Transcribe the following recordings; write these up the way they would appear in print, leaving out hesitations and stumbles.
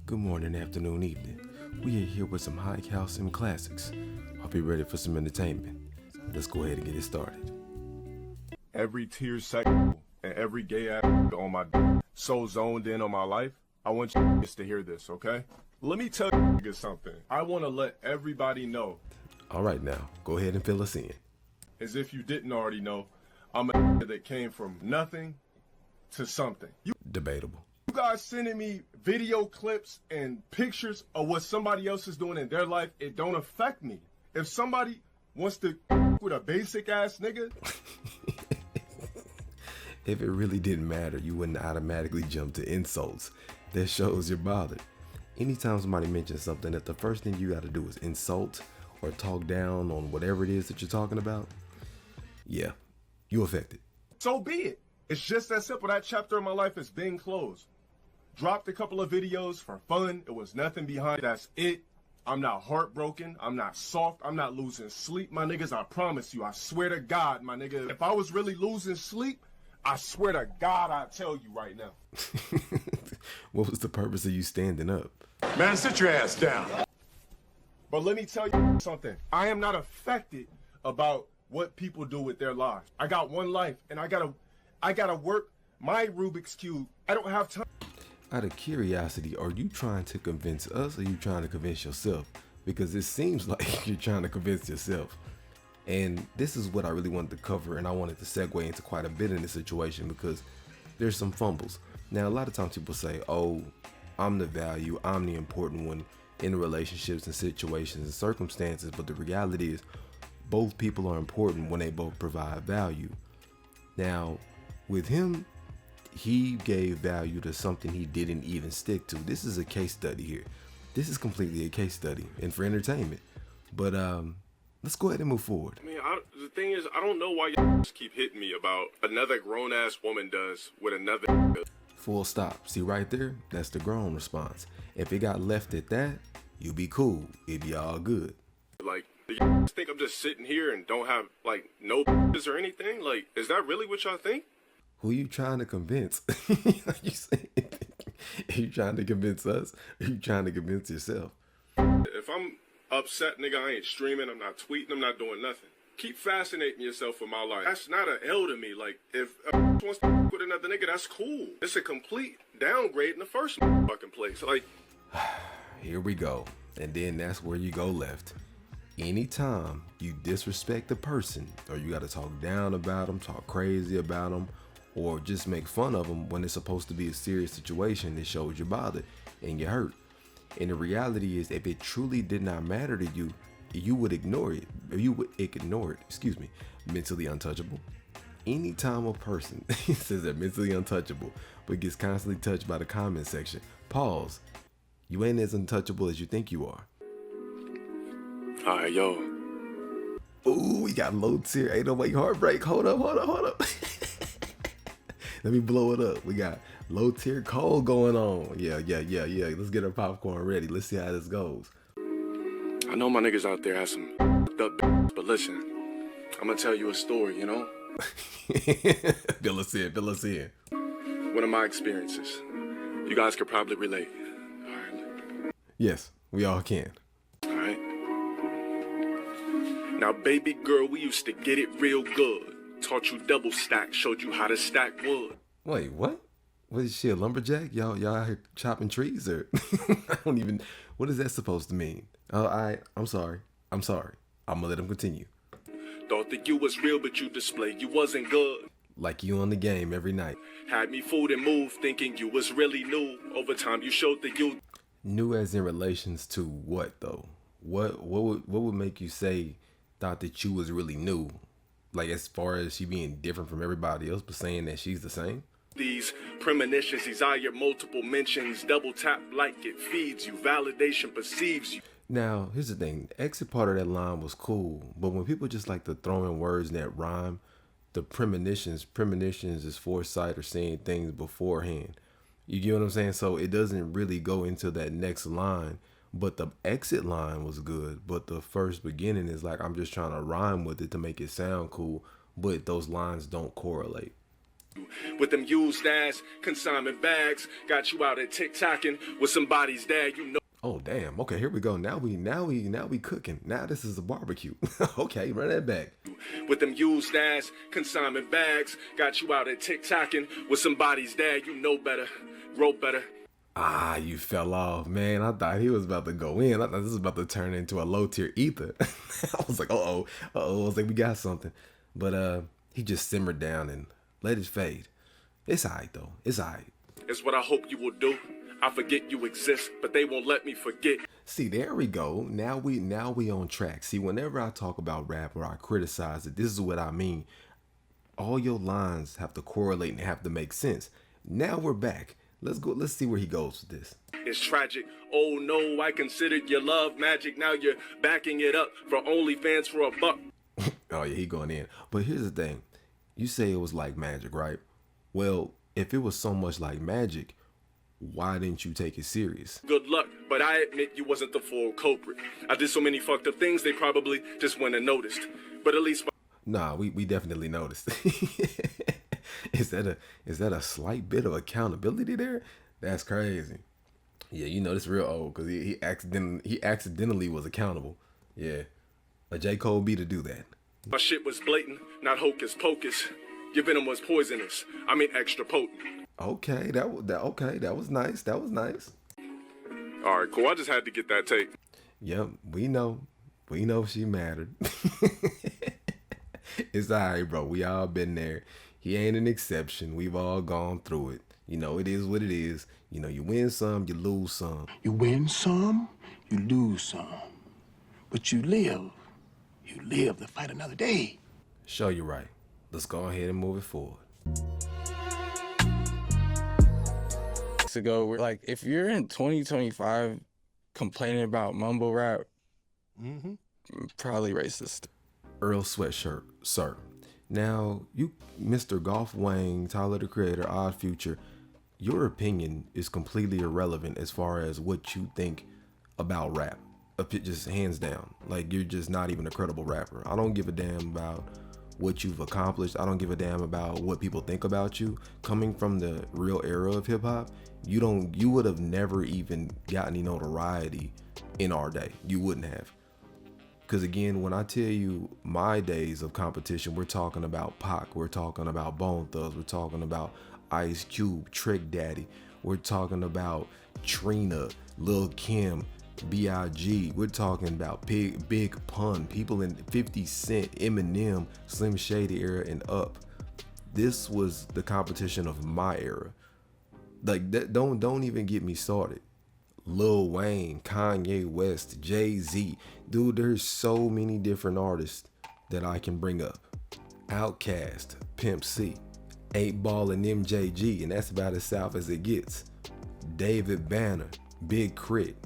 Good morning, afternoon, evening. We are here with some high calcium classics. Hope you're ready for some entertainment. Let's go ahead and get it started. Every tear sexual and every gay ass on my so zoned in on my life. I want you to hear this, okay? Let me tell you something. I want to let everybody know. All right, now go ahead and fill us in. As if you didn't already know, I'm a that came from nothing to something. Debatable. You guys sending me video clips and pictures of what somebody else is doing in their life, it don't affect me. If somebody wants to with a basic ass nigga. If it really didn't matter, you wouldn't automatically jump to insults. That shows you're bothered. Anytime somebody mentions something that the first thing you got to do is insult or talk down on whatever it is that you're talking about, yeah, you affected. So be it. It's just that simple. That chapter of my life is being closed. Dropped a couple of videos for fun. It was nothing behind it. That's it. I'm not heartbroken. I'm not soft. I'm not losing sleep, my niggas. I promise you. I swear to God, my nigga. If I was really losing sleep, I swear to God, I'll tell you right now. What was the purpose of you standing up? Man, sit your ass down. But let me tell you something. I am not affected about what people do with their lives. I got one life, and I gotta work my Rubik's Cube. I don't have time. Out of curiosity, are you trying to convince us or are you trying to convince yourself? Because it seems like you're trying to convince yourself. And this is what I really wanted to cover, and I wanted to segue into quite a bit in this situation because there's some fumbles. Now, a lot of times people say, oh, I'm the value, I'm the important one in relationships and situations and circumstances, but the reality is both people are important when they both provide value. Now, with him, he gave value to something he didn't even stick to. This is a case study here. This is completely a case study and for entertainment. But let's go ahead and move forward. I mean, the thing is, I don't know why you just keep hitting me about another grown-ass woman does with another. Full stop. See right there? That's the grown response. If it got left at that, you be cool. It be all good. Like, do you think I'm just sitting here and don't have, like, no or anything? Like, is that really what y'all think? Who you trying to convince? Are you trying to convince us? Or are you trying to convince yourself? If I'm upset, nigga, I ain't streaming, I'm not tweeting, I'm not doing nothing. Keep fascinating yourself with my life. That's not an L to me. Like, if a wants to with another nigga, that's cool. It's a complete downgrade in the first fucking place. Like, here we go. And then that's where you go left. Anytime you disrespect a person, or you got to talk down about them, talk crazy about them, or just make fun of them when it's supposed to be a serious situation, it shows you're bothered and you're hurt. And the reality is, if it truly did not matter to you, you would ignore it. You would ignore it. Excuse me. Mentally untouchable. Anytime a person says they're mentally untouchable, but gets constantly touched by the comment section, pause. You ain't as untouchable as you think you are. all right, yo. Ooh, we got low tier 808 heartbreak. Hold up. Let me blow it up. We got low tier cold going on. Yeah. Let's get our popcorn ready. Let's see how this goes. I know my niggas out there have some up, but listen, I'm gonna tell you a story, you know? Fill us in. One of my experiences. You guys could probably relate. All right. Yes, we all can. All right. Now, baby girl, we used to get it real good. Taught you double stack, showed you how to stack wood. Wait, what? What is she, a lumberjack? Y'all out here chopping trees, or I don't even. What is that supposed to mean? I'm sorry. I'm gonna let him continue. Thought that you was real, but you displayed you wasn't good. Like you on the game every night. Had me fooled and moved, thinking you was really new. Over time, you showed that you New as in relations to what though? What would make you say thought that you was really new? Like as far as she being different from everybody else, but saying that she's the same? These premonitions, desire multiple mentions, double tap like it feeds you, validation perceives you. Now, here's the thing. The exit part of that line was cool, but when people just like to throw in words that rhyme, the premonitions is foresight or saying things beforehand. You get what I'm saying? So it doesn't really go into that next line, but the exit line was good. But the first beginning is like, I'm just trying to rhyme with it to make it sound cool, but those lines don't correlate. With them used ass consignment bags, got you out at TikToking with somebody's dad, you know. Oh damn. Okay, here we go. Now we cooking. Now this is a barbecue. Okay, run that back. With them used ass consignment bags, got you out at TikToking with somebody's dad, you know better, wrote better. Ah, you fell off, man. I thought he was about to go in. I thought this was about to turn into a low tier ether. I was like, uh-oh. I was like, we got something. But he just simmered down and let it fade. It's alright though. It's alright. It's what I hope you will do. I forget you exist, but they won't let me forget. See, there we go. Now we on track. See, whenever I talk about rap or I criticize it, this is what I mean. All your lines have to correlate and have to make sense. Now we're back. Let's go. Let's see where he goes with this. It's tragic. Oh no, I considered your love magic. Now you're backing it up for OnlyFans for a buck. Oh yeah, he going in. But here's the thing. You say it was like magic, right? Well, if it was so much like magic, why didn't you take it serious? Good luck, but I admit you wasn't the full culprit. I did so many fucked up things they probably just wouldn't have noticed. But at least Nah, we definitely noticed. Is that a slight bit of accountability there? That's crazy. Yeah, you know this real old because he accidentally was accountable. Yeah, a J. Cole be to do that. my shit was blatant, not hocus pocus. Your venom was poisonous. I mean extra potent. Okay, that was nice. That was nice. All right, cool. I just had to get that tape. Yep, we know she mattered. It's all right, bro. We all been there. He ain't an exception. We've all gone through it. You know, it is what it is. You know, you win some, you lose some. You win some, you lose some. But you live. You live to fight another day. Show you right. Let's go ahead and move it forward. Ago, we're like, if you're in 2025 complaining about mumble rap, probably racist. Earl Sweatshirt, sir. Now, you, Mr. Golf Wang, Tyler the Creator, Odd Future, your opinion is completely irrelevant as far as what you think about rap. Just hands down. Like, you're just not even a credible rapper. I don't give a damn about what you've accomplished. I don't give a damn about what people think about you. Coming from the real era of hip hop, you would have never even gotten any notoriety in our day. You wouldn't have. Because again, when I tell you my days of competition, we're talking about Pac, we're talking about Bone Thugs, we're talking about Ice Cube, Trick Daddy, we're talking about Trina, Lil Kim, B.I.G. We're talking about Big Pun, people in 50 Cent, Eminem, Slim Shady era and up. This was the competition of my era. Like that, don't even get me started. Lil Wayne, Kanye West, Jay-Z. Dude, there's so many different artists that I can bring up. Outkast, Pimp C, 8 Ball and MJG, and that's about as south as it gets. David Banner, Big Crit,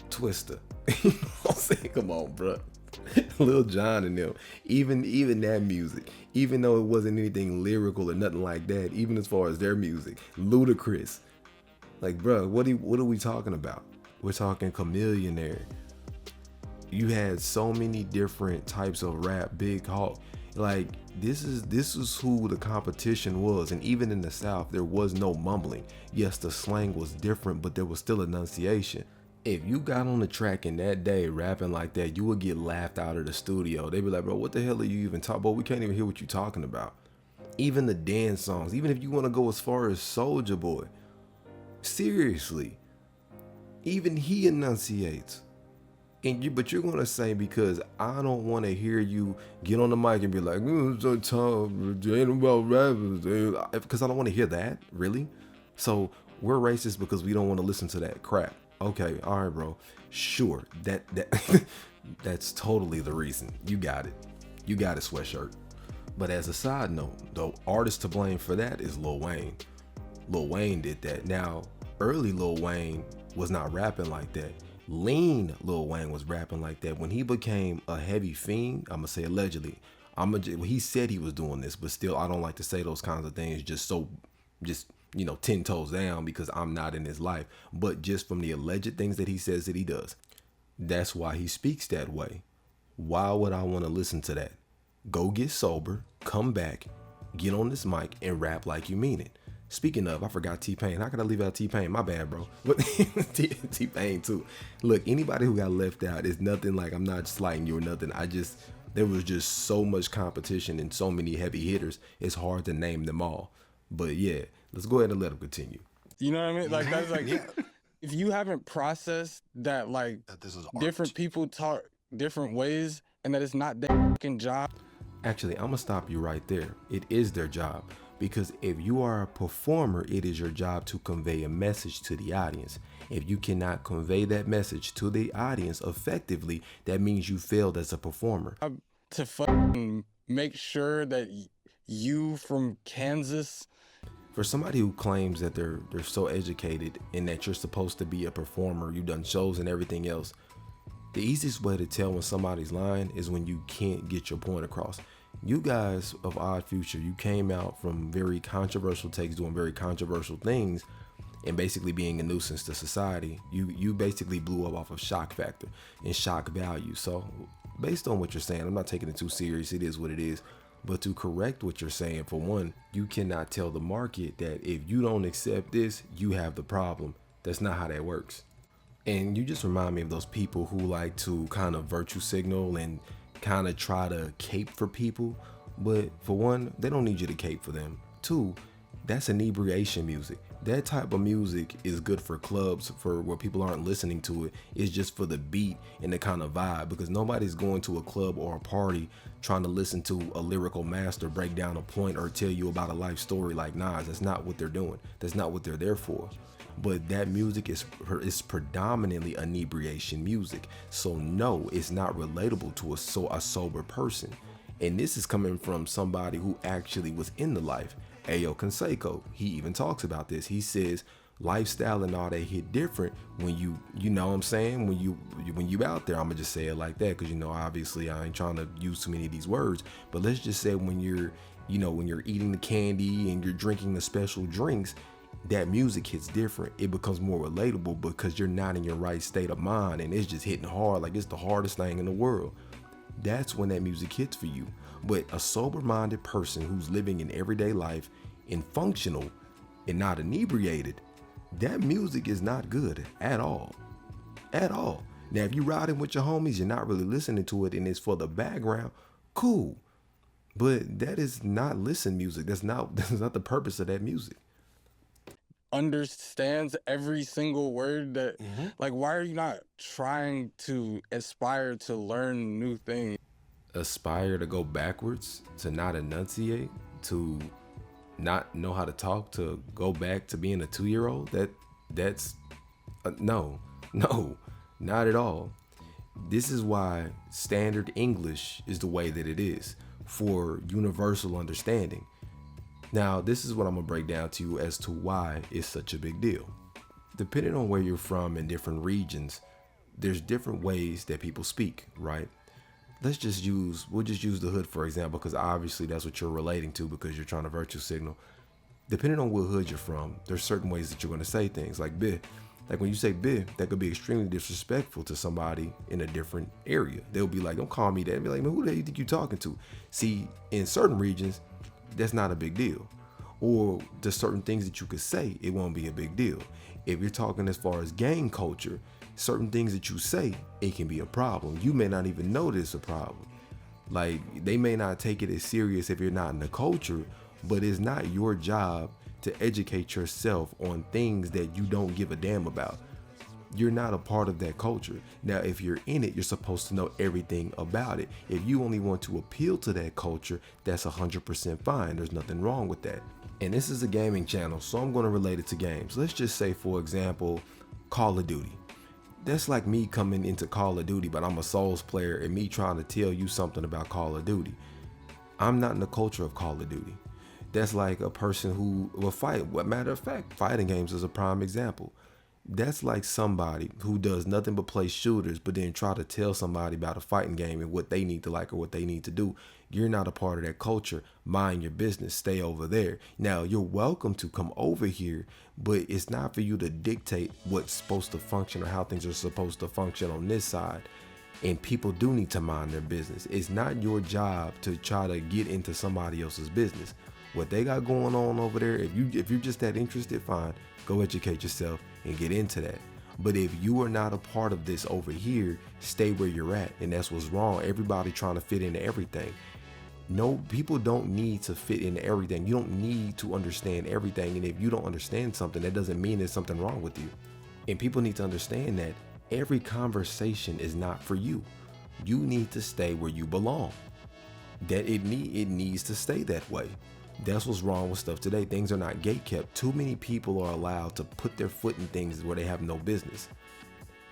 Twister. You know what I'm saying? Come on, bro. Lil Jon and them. Even that music, even though it wasn't anything lyrical or nothing like that, even as far as their music, Ludacris. Like, bro, what are we talking about? We're talking Chameleonaire. You had so many different types of rap, Big Hawk. Like, this is who the competition was. And even in the South, there was no mumbling. Yes, the slang was different, but there was still enunciation. If you got on the track in that day rapping like that, you would get laughed out of the studio. They'd be like, bro, what the hell are you even talking about? We can't even hear what you're talking about. Even the dance songs, even if you want to go as far as Soulja Boy, seriously, even he enunciates. But you're gonna say, because I don't want to hear you get on the mic and be like, so tough, ain't about rappers, because I don't want to hear that, really. So we're racist because we don't want to listen to that crap. Okay, all right, bro. Sure, that that's totally the reason. You got it, Sweatshirt. But as a side note, the artist to blame for that is Lil Wayne. Lil Wayne did that. Now, early Lil Wayne was not rapping like that. Lean Lil Wayne was rapping like that. When he became a heavy fiend, I'm gonna say allegedly, he said he was doing this, but still, I don't like to say those kinds of things just 10 toes down, because I'm not in his life. But just from the alleged things that he says that he does, that's why he speaks that way. Why would I want to listen to that? Go get sober, come back, get on this mic and rap like you mean it. Speaking of, I forgot T-Pain. How could I leave out T-Pain? My bad, bro. But T-Pain too. Look, anybody who got left out is nothing like, I'm not slighting you or nothing. There was just so much competition and so many heavy hitters. It's hard to name them all. But yeah, let's go ahead and let them continue. You know what I mean? Like, that's like, if you haven't processed that, like, This is different people talk different ways and that it's not their fucking job. Actually, I'm gonna stop you right there. It is their job, because if you are a performer, it is your job to convey a message to the audience. If you cannot convey that message to the audience effectively, that means you failed as a performer. To fucking make sure that you from Kansas. For somebody who claims that they're so educated and that you're supposed to be a performer, you've done shows and everything else, the easiest way to tell when somebody's lying is when you can't get your point across. You guys of Odd Future, you came out from very controversial takes, doing very controversial things, and basically being a nuisance to society. You basically blew up off of shock factor and shock value. So based on what you're saying, I'm not taking it too serious. It is what it is. But to correct what you're saying, for one, you cannot tell the market that if you don't accept this, you have the problem. That's not how that works. And you just remind me of those people who like to kind of virtue signal and kind of try to cape for people. But for one, they don't need you to cape for them. Two, that's inebriation music. That type of music is good for clubs, for where people aren't listening to it. It's just for the beat and the kind of vibe, because nobody's going to a club or a party trying to listen to a lyrical master break down a point or tell you about a life story like Nas. That's not what they're doing. That's not what they're there for. But that music is predominantly inebriation music. So no, it's not relatable to a sober person. And this is coming from somebody who actually was in the life. Ayo Canseco, he even talks about this. He says lifestyle and all that hit different when you know what I'm saying, when you out there. I'm gonna just say it like that, because obviously I ain't trying to use too many of these words, but let's just say when you're eating the candy and you're drinking the special drinks, that music hits different. It becomes more relatable because you're not in your right state of mind and it's just hitting hard, like it's the hardest thing in the world. That's when that music hits for you. But a sober-minded person who's living in everyday life and functional and not inebriated, that music is not good at all. At all. Now, if you're riding with your homies, you're not really listening to it and it's for the background, cool. But that is not listen music. That's not the purpose of that music. Understands every single word that, like, why are you not trying to aspire to learn new things? Aspire to go backwards, to not enunciate, to not know how to talk, to go back to being a 2-year-old? That's no, not at all. This is why standard English is the way that it is, for universal understanding. Now, this is what I'm gonna break down to you as to why it's such a big deal. Depending on where you're from in different regions, there's different ways that people speak, right? We'll just use the hood for example, because obviously that's what you're relating to, because you're trying to virtue signal. Depending on what hood you're from, there's certain ways that you're gonna say things, like "bih." Like when you say "bih," that could be extremely disrespectful to somebody in a different area. They'll be like, "Don't call me that." Be like, "Man, who the hell you think you're talking to?" See, in certain regions, that's not a big deal. Or there's certain things that you could say, it won't be a big deal. If you're talking as far as gang culture, certain things that you say, it can be a problem. You may not even know this is a problem. Like, they may not take it as serious if you're not in the culture, but it's not your job to educate yourself on things that you don't give a damn about. You're not a part of that culture. Now, if you're in it, you're supposed to know everything about it. If you only want to appeal to that culture, that's 100% fine. There's nothing wrong with that. And this is a gaming channel, so I'm going to relate it to games. Let's just say, for example, Call of Duty. That's like me coming into Call of Duty, but I'm a Souls player, and me trying to tell you something about Call of Duty. I'm not in the culture of Call of Duty. That's like a person who will fight. What matter of fact, fighting games is a prime example. That's like somebody who does nothing but play shooters, but then try to tell somebody about a fighting game and what they need to like or what they need to do. You're not a part of that culture. Mind your business. Stay over there. Now, you're welcome to come over here, but it's not for you to dictate what's supposed to function or how things are supposed to function on this side. And people do need to mind their business. It's not your job to try to get into somebody else's business. What they got going on over there, if you're just that interested, fine, go educate yourself and get into that. But if you are not a part of this over here, stay where you're at. And that's what's wrong. Everybody trying to fit into everything. No, people don't need to fit into everything. You don't need to understand everything. And if you don't understand something, that doesn't mean there's something wrong with you. And people need to understand that every conversation is not for you. You need to stay where you belong. That it needs to stay that way. That's what's wrong with stuff today. Things are not gatekept. Too many people are allowed to put their foot in things where they have no business.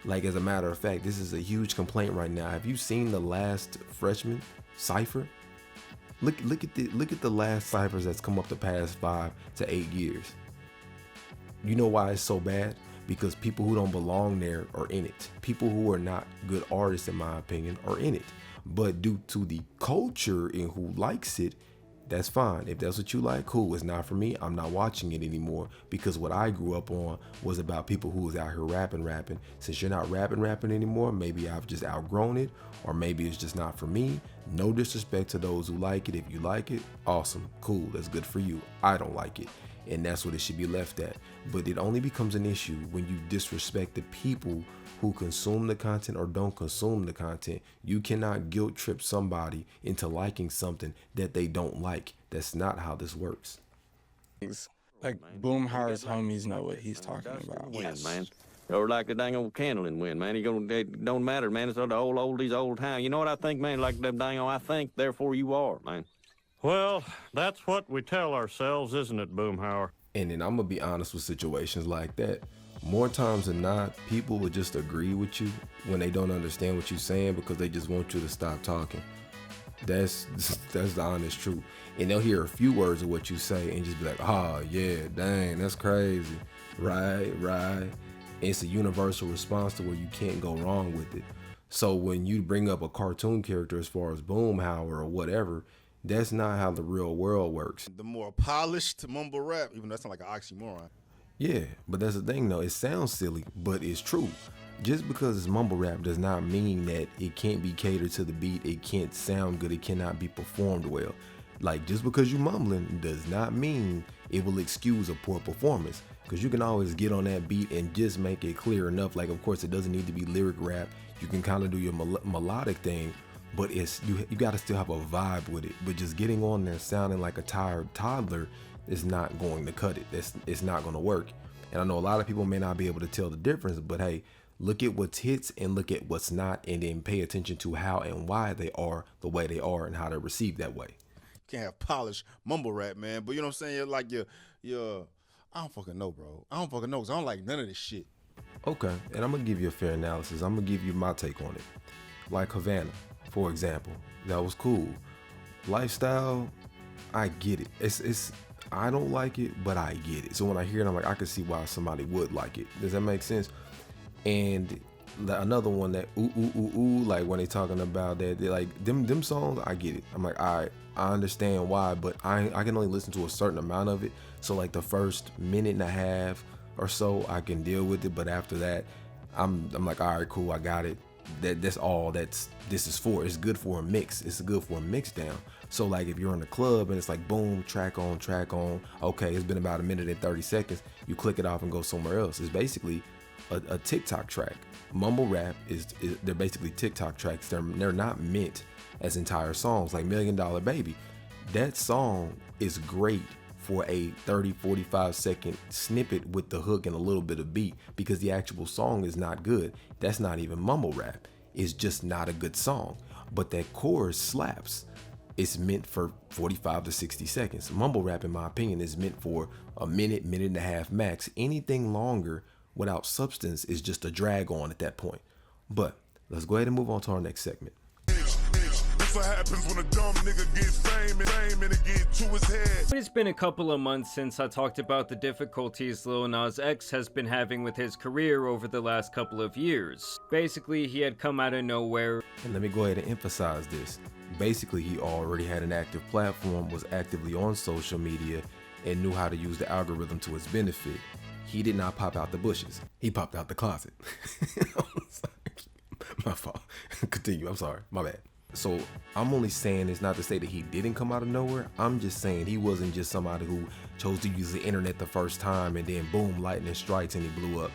Like, as a matter of fact, this is a huge complaint right now. Have you seen the last freshman cipher? Look at the last ciphers that's come up the past 5 to 8 years. You know why it's so bad? Because people who don't belong there are in it. People who are not good artists, in my opinion, are in it. But due to the culture and who likes it, that's fine. If that's what you like, cool. It's not for me. I'm not watching it anymore, because what I grew up on was about people who was out here rapping. Since you're not rapping anymore, maybe I've just outgrown it, or maybe it's just not for me. No disrespect to those who like it. If you like it, awesome, cool. That's good for you. I don't like it. And that's what it should be left at. But it only becomes an issue when you disrespect the people who consume the content or don't consume the content. You cannot guilt trip somebody into liking something that they don't like. That's not how this works. Like Boomhauer's homies know what he's talking about. Wind, man. Or like the dang old candle in wind, man. It don't matter, man. It's the old time. You know what I think, man? Like them dang old, I think, therefore you are, man. Well, that's what we tell ourselves, isn't it, Boomhauer? And then I'm gonna be honest with situations like that. More times than not, people will just agree with you when they don't understand what you're saying, because they just want you to stop talking. That's the honest truth. And they'll hear a few words of what you say and just be like, oh yeah, dang, that's crazy. Right. It's a universal response to where you can't go wrong with it. So when you bring up a cartoon character as far as Boomhauer or whatever, that's not how the real world works. The more polished mumble rap, even though that's not like an oxymoron. Yeah, but that's the thing though. It sounds silly, but it's true. Just because it's mumble rap does not mean that it can't be catered to the beat. It can't sound good. It cannot be performed well. Like, just because you mumbling does not mean it will excuse a poor performance. Because you can always get on that beat and just make it clear enough. Like, of course, it doesn't need to be lyric rap. You can kind of do your melodic thing, but it's you got to still have a vibe with it. But just getting on there sounding like a tired toddler is not going to cut it. It's not going to work. And I know a lot of people may not be able to tell the difference, but hey, look at what's hits and look at what's not, and then pay attention to how and why they are the way they are and how they're received that way. You can't have polished mumble rap, man. But you know what I'm saying? You're like you're I don't fucking know, bro. I don't fucking know, because I don't like none of this shit. Okay, and I'm gonna give you a fair analysis. I'm gonna give you my take on it. Like Havana, for example, that was cool. Lifestyle, I get it. It's I don't like it, but I get it. So when I hear it, I'm like, I can see why somebody would like it. Does that make sense? And another one that ooh, like when they talking about that, they like them songs, I get it. I'm like, all right, I understand why, but I can only listen to a certain amount of it. So like the first minute and a half or so, I can deal with it, but after that, I'm like, all right, cool, I got it. That's all this is for. It's good for a mix. It's good for a mix down. So like if you're in the club and it's like boom, track on, okay, it's been about a minute and 30 seconds, you click it off and go somewhere else. It's basically a TikTok track. Mumble rap is they're basically TikTok tracks. They're not meant as entire songs. Like $1 Million Baby, that song is great for a 30-45 second snippet with the hook and a little bit of beat, because the actual song is not good. That's not even mumble rap. It's just not a good song, but that chorus slaps. It's meant for 45 to 60 seconds. Mumble rap, in my opinion, is meant for a minute and a half max. Anything longer without substance is just a drag on at that point. But let's go ahead and move on to our next segment. What happens when a dumb nigga gets fame and it get to his head. It's been a couple of months since I talked about the difficulties Lil Nas X has been having with his career over the last couple of years. Basically, he had come out of nowhere. And let me go ahead and emphasize this. Basically, he already had an active platform, was actively on social media, and knew how to use the algorithm to his benefit. He did not pop out the bushes. He popped out the closet. I'm sorry. My fault. Continue. I'm sorry. My bad. So I'm only saying this not to say that he didn't come out of nowhere. I'm just saying he wasn't just somebody who chose to use the internet the first time and then boom, lightning strikes and he blew up.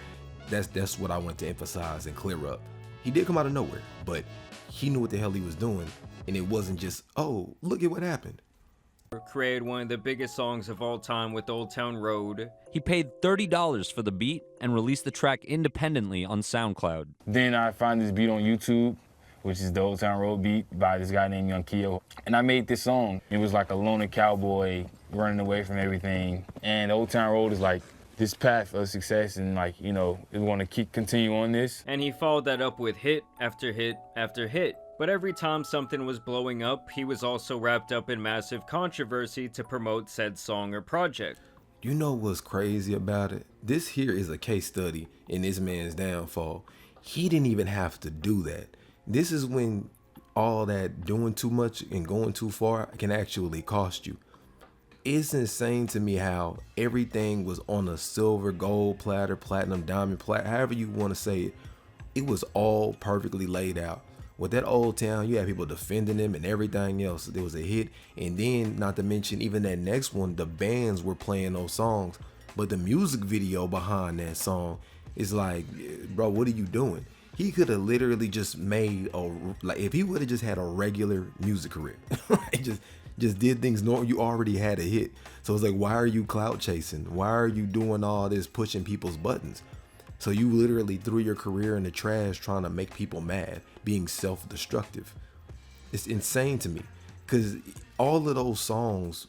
That's what I want to emphasize and clear up. He did come out of nowhere, but he knew what the hell he was doing, and it wasn't just, oh, look at what happened. Created one of the biggest songs of all time with Old Town Road. He paid $30 for the beat and released the track independently on SoundCloud. Then I find this beat on YouTube, which is the Old Town Road beat by this guy named Young Keo. And I made this song. It was like a loner cowboy running away from everything. And Old Town Road is like this path of success, and like, you know, we want to continue on this. And he followed that up with hit after hit after hit. But every time something was blowing up, he was also wrapped up in massive controversy to promote said song or project. You know what's crazy about it? This here is a case study in this man's downfall. He didn't even have to do that. This is when all that doing too much and going too far can actually cost you. It's insane to me how everything was on a silver, gold platter, platinum, diamond platter, however you want to say it. It was all perfectly laid out. With that Old Town, you had people defending him and everything else. There was a hit. And then, not to mention, even that next one, the bands were playing those songs. But the music video behind that song is like, bro, what are you doing? He could have literally just made if he would have just had a regular music career, just did things normal, you already had a hit. So it's like, why are you clout chasing? Why are you doing all this pushing people's buttons? So you literally threw your career in the trash trying to make people mad, being self-destructive. It's insane to me, because all of those songs,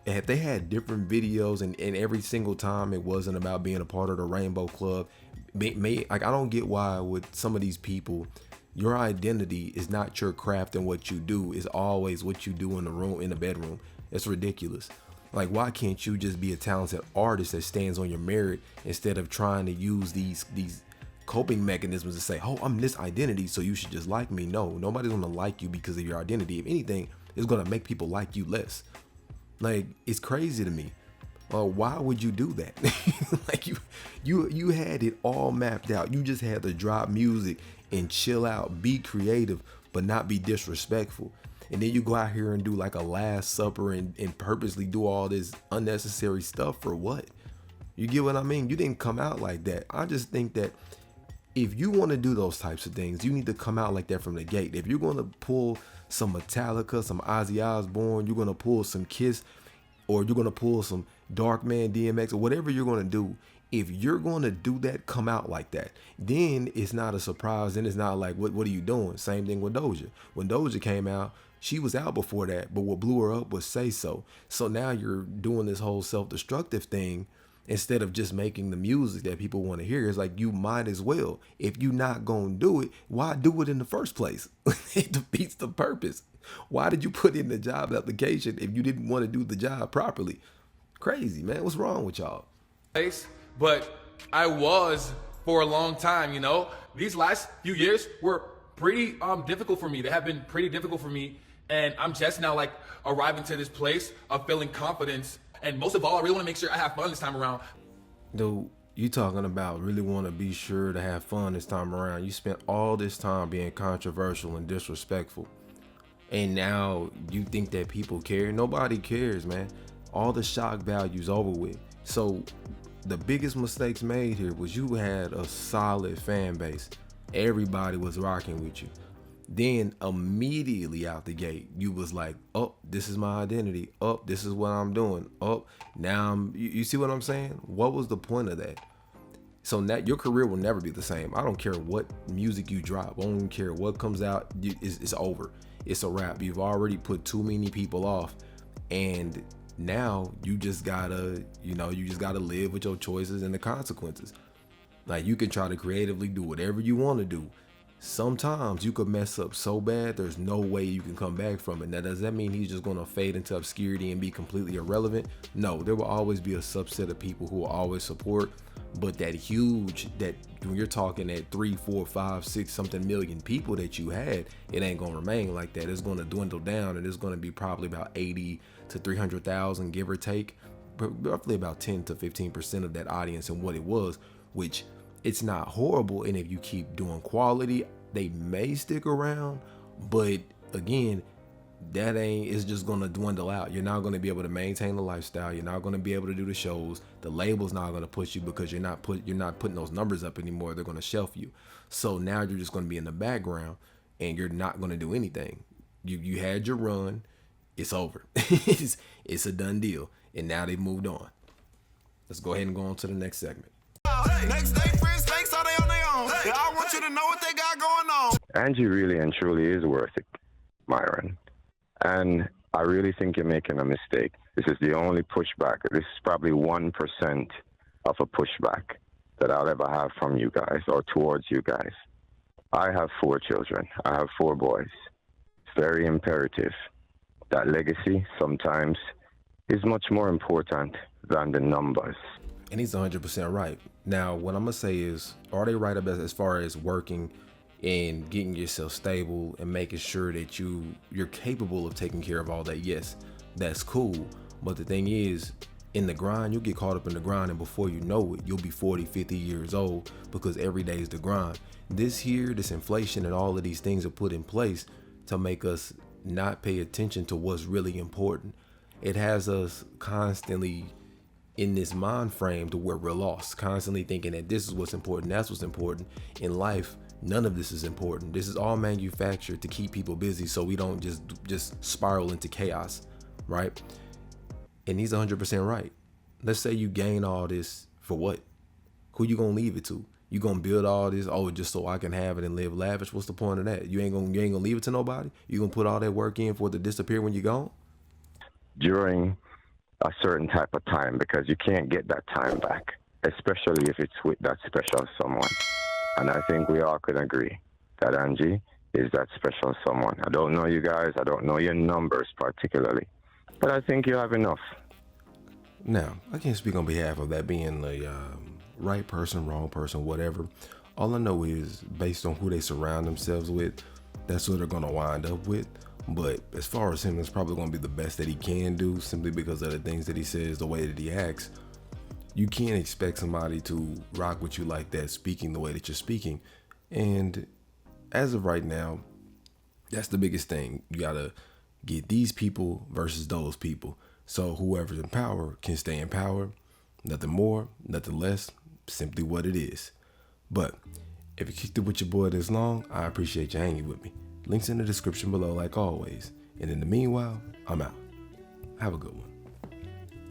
if they had different videos and every single time it wasn't about being a part of the Rainbow Club, like, I don't get why with some of these people, your identity is not your craft and what you do, is always what you do in the room, in the bedroom. It's ridiculous. Like, why can't you just be a talented artist that stands on your merit instead of trying to use these coping mechanisms to say, oh, I'm this identity, so you should just like me? No, nobody's gonna like you because of your identity. If anything, it's gonna make people like you less. Like, it's crazy to me. Why would you do that? Like, you had it all mapped out. You just had to drop music and chill out, be creative, but not be disrespectful. And then you go out here and do like a Last Supper and purposely do all this unnecessary stuff for what? You get what I mean? You didn't come out like that. I just think that if you want to do those types of things, you need to come out like that from the gate. If you're going to pull some Metallica, some Ozzy Osbourne, you're going to pull some Kiss, or you're going to pull some Darkman DMX, or whatever you're going to do, if you're going to do that, come out like that. Then it's not a surprise. Then it's not like, what are you doing? Same thing with Doja. When Doja came out, she was out before that, but what blew her up was Say So. So now you're doing this whole self-destructive thing instead of just making the music that people want to hear. It's like, you might as well. If you're not going to do it, why do it in the first place? It defeats the purpose. Why did you put in the job application if you didn't want to do the job properly? Crazy, man. What's wrong with y'all? But I was for a long time, you know. These last few years were pretty difficult for me. They have been pretty difficult for me. And I'm just now like arriving to this place of feeling confidence. And most of all, I really want to make sure I have fun this time around. Dude, you talking about really want to be sure to have fun this time around. You spent all this time being controversial and disrespectful. And now you think that people care? Nobody cares, man. All the shock value's over with. So the biggest mistakes made here was you had a solid fan base. Everybody was rocking with you. Then immediately out the gate, you was like, oh, this is my identity. Oh, this is what I'm doing. Oh, now you see what I'm saying? What was the point of that? So now your career will never be the same. I don't care what music you drop. I don't care what comes out. It's over. It's a wrap. You've already put too many people off. And now you just gotta live with your choices and the consequences. Like, you can try to creatively do whatever you want to do. Sometimes you could mess up so bad there's no way you can come back from it. Now, does that mean he's just going to fade into obscurity and be completely irrelevant? No, there will always be a subset of people who will always support, but that when you're talking at 3, 4, 5, 6 something million people that you had, it ain't going to remain like that. It's going to dwindle down, and it's going to be probably about 80 to 300,000, give or take, but roughly about 10 to 15% of that audience and what it was, which it's not horrible. And if you keep doing quality, they may stick around, but again, that ain't, it's just gonna dwindle out. You're not gonna be able to maintain the lifestyle. You're not gonna be able to do the shows. The label's not gonna push you because you're not putting those numbers up anymore. They're gonna shelf you. So now you're just gonna be in the background and you're not gonna do anything. You had your run, it's over. It's a done deal. And now they've moved on. Let's go ahead and go on to the next segment. Next day, friends, fakes, are they on their own? I want you to know what they got going on. Angie really and truly is worth it, Myron. And I really think you're making a mistake. This is the only pushback. This is probably 1% of a pushback that I'll ever have from you guys or towards you guys. I have 4 children. I have 4 boys. It's very imperative. That legacy sometimes is much more important than the numbers. And he's 100% right. Now, what I'm going to say is, are they right about as far as working and getting yourself stable and making sure that you're capable of taking care of all that? Yes, that's cool. But the thing is, in the grind, you'll get caught up in the grind, and before you know it, you'll be 40, 50 years old because every day is the grind. This inflation and all of these things are put in place to make us not pay attention to what's really important. It has us constantly in this mind frame to where we're lost, constantly thinking that this is what's important, that's what's important. In life, none of this is important. This is all manufactured to keep people busy so we don't just spiral into chaos, right? And he's 100% right. Let's say you gain all this for what? Who you gonna leave it to? You gonna build all this, just so I can have it and live lavish? What's the point of that? You ain't gonna leave it to nobody? You gonna put all that work in for it to disappear when you're gone? During a certain type of time, because you can't get that time back, especially if it's with that special someone. And I think we all can agree that Angie is that special someone. I don't know you guys. I don't know your numbers particularly, but I think you have enough. Now, I can't speak on behalf of that being the right person, wrong person, whatever. All I know is based on who they surround themselves with, that's what they're going to wind up with. But as far as him, it's probably going to be the best that he can do simply because of the things that he says, the way that he acts. You can't expect somebody to rock with you like that, speaking the way that you're speaking. And as of right now, that's the biggest thing. You got to get these people versus those people. So whoever's in power can stay in power. Nothing more, nothing less, simply what it is. But if you kicked it with your boy this long, I appreciate you hanging with me. Links in the description below like always. And in the meanwhile, I'm out. Have a good one.